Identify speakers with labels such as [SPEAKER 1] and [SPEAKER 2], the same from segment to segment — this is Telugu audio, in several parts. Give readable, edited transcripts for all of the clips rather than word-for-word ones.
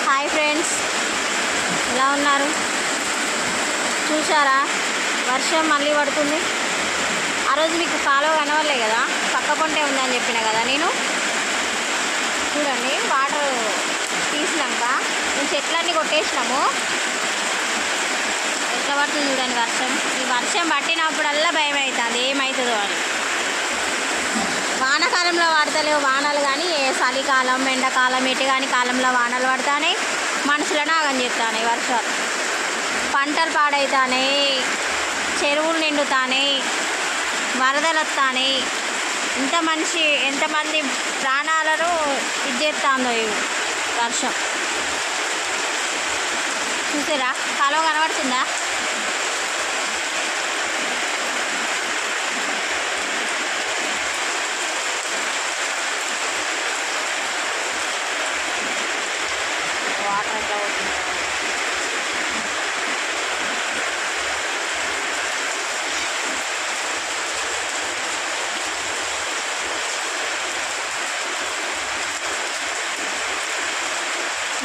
[SPEAKER 1] హాయ్ ఫ్రెండ్స్, ఎలా ఉన్నారు? చూసారా వర్షం మళ్ళీ పడుతుంది. ఆ రోజు మీకు కాలువ కనవలే కదా, పక్క పొంటే ఉందని చెప్పిన కదా నేను. చూడండి, వాటర్ తీసినాక మేము చెట్లన్నీ కొట్టేసినాము. ఎట్లా పడుతుంది చూడండి వర్షం. ఈ వర్షం పట్టినప్పుడల్లా భయం అవుతుంది ఏమవుతుందో అని. వానాకాలంలో పడతలేవు వానలు, కానీ చలికాలం ఎండాకాలం ఎటు కానీ కాలంలో వానలు పడతాయి. మనుషులను ఆగం చేస్తాయి వర్షాలు. పంటలు పాడవుతాయి, చెరువులు నిండుతాయి, వరదలు వస్తాయి. ఎంతమంది ప్రాణాలను ఇచ్చేస్తుందో ఈ వర్షం. చూసారా, కాలువ కనబడుతుందా? వాటర్ ఎట్లా అవుతుంది.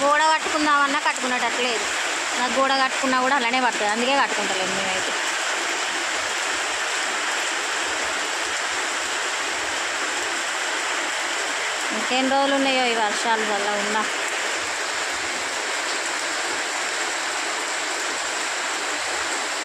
[SPEAKER 1] గోడ కట్టుకుందామన్నా కట్టుకునేటట్లేదు. నాకు గోడ కట్టుకున్నా కూడా అలానే పడుతుంది, అందుకే కట్టుకుంటలేదు మేమైతే. ఇంకెన్ని రోజులు ఉన్నాయో ఈ వర్షాలు వల్ల ఉన్నా.